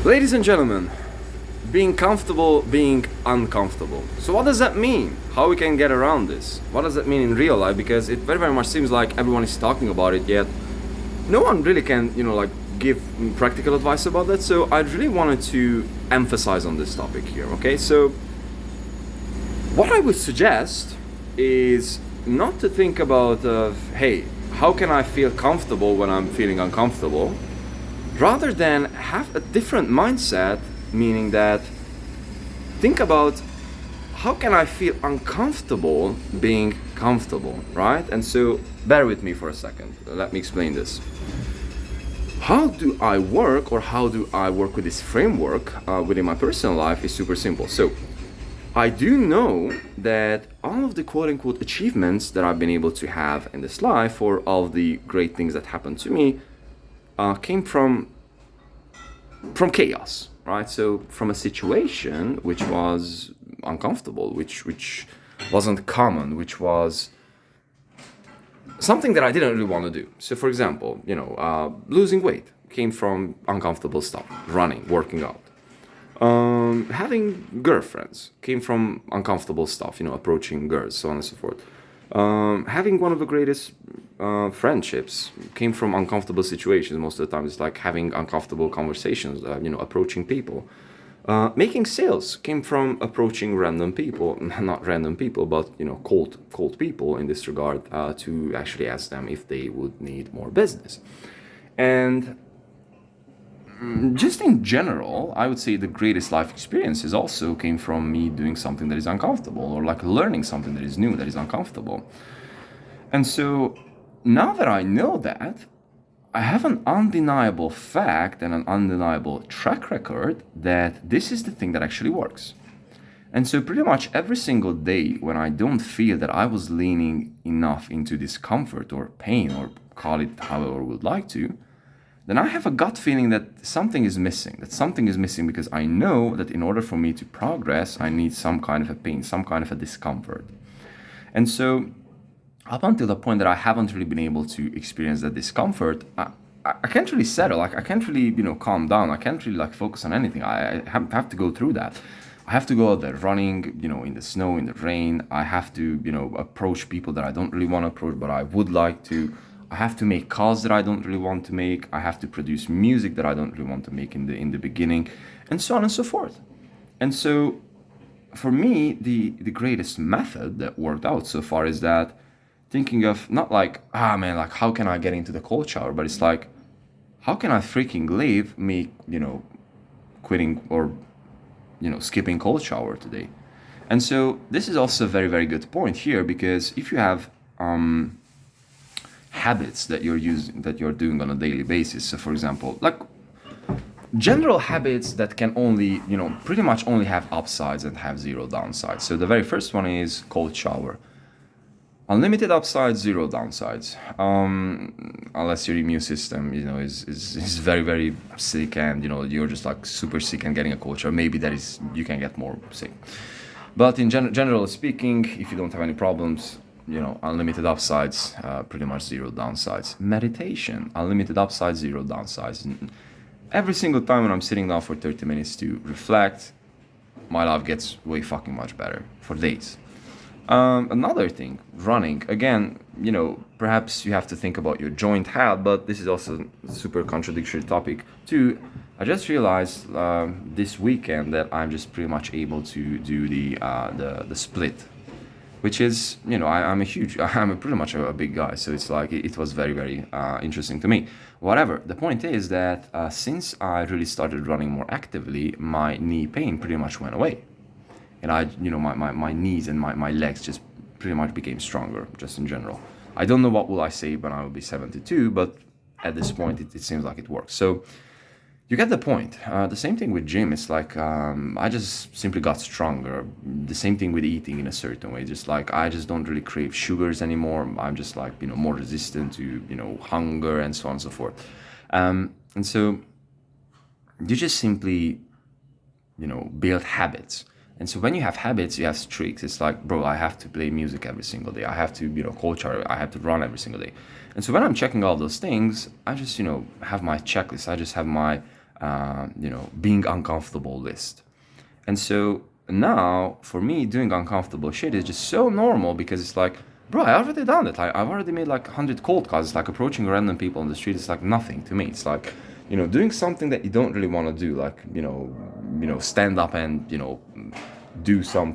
Ladies and gentlemen, being comfortable, being uncomfortable. So what does that mean? How we can get around this? What does that mean in real life? Because it very much seems like everyone is talking about it, yet no one really can, give practical advice about that. So I really wanted to emphasize on this topic here. Okay, so what I would suggest is not to think about, hey, how can I feel comfortable when I'm feeling uncomfortable? Rather than have a different mindset, meaning that think about how can I feel uncomfortable being comfortable, right? And so bear with me for a second. Let me explain this. How do I work, or how do I work with this framework within my personal life is super simple. So I do know that all of the quote unquote achievements that I've been able to have in this life, or all of the great things that happened to me, came from chaos, right? So from a situation which was uncomfortable, which wasn't common, which was something that I didn't really want to do. So for example, losing weight came from uncomfortable stuff, running, working out. Having girlfriends came from uncomfortable stuff, approaching girls, so on and so forth. Having one of the greatest friendships came from uncomfortable situations. Most of the time, it's like having uncomfortable conversations, approaching people. Making sales came from approaching random people, not random people, but cold people in this regard, to actually ask them if they would need more business. And just in general, I would say the greatest life experiences also came from me doing something that is uncomfortable, or like learning something that is new, that is uncomfortable. And so now that I know that, I have an undeniable fact and an undeniable track record that this is the thing that actually works. And so pretty much every single day when I don't feel that I was leaning enough into discomfort or pain, or call it however we would like to, then I have a gut feeling that something is missing. That something is missing because I know that in order for me to progress, I need some kind of a pain, some kind of a discomfort. And so up until the point that I haven't really been able to experience that discomfort, I can't really settle. Like I can't really, calm down. I can't really focus on anything. I have to go through that. I have to go out there running, in the snow, in the rain. I have to, approach people that I don't really want to approach, but I would like to. I have to make calls that I don't really want to make. I have to produce music that I don't really want to make in the beginning, and so on and so forth. And so for me, the greatest method that worked out so far is that thinking of not like, man, like how can I get into the cold shower, but it's like, how can I freaking leave me, quitting or, skipping cold shower today? And so this is also a very, very good point here, because if you have habits that you're doing on a daily basis, so for example, like general habits that can only, pretty much only have upsides and have zero downsides. So the very first one is cold shower. Unlimited upsides, zero downsides. Unless your immune system, is very, very sick, and you're just like super sick and getting a cold shower. Maybe you can get more sick. But in general speaking, if you don't have any problems, unlimited upsides, pretty much zero downsides. Meditation, unlimited upsides, zero downsides. And every single time when I'm sitting down for 30 minutes to reflect, my life gets way fucking much better for days. Another thing, running. Again, perhaps you have to think about your joint health, but this is also a super contradictory topic too. I just realized this weekend that I'm just pretty much able to do the split, which is, I'm pretty much a big guy, so it's like it was very, very interesting to me. Whatever, the point is that since I really started running more actively, my knee pain pretty much went away. And my knees and my legs just pretty much became stronger, just in general. I don't know what will I say when I will be 72, but at this point, it seems like it works. So you get the point. The same thing with gym. It's like I just simply got stronger. The same thing with eating in a certain way. Just like I just don't really crave sugars anymore. I'm just like, more resistant to, hunger and so on and so forth. And so you just simply, build habits. And so when you have habits, you have streaks. It's like, bro, I have to play music every single day. I have to, cold shower. I have to run every single day. And so when I'm checking all those things, I just, have my checklist. I just have my being uncomfortable list. And so now, for me, doing uncomfortable shit is just so normal because it's like, bro, I already done it. I've already made like 100 cold calls. It's like approaching random people on the street. It's like nothing to me. It's like, doing something that you don't really want to do, like, stand up and, do some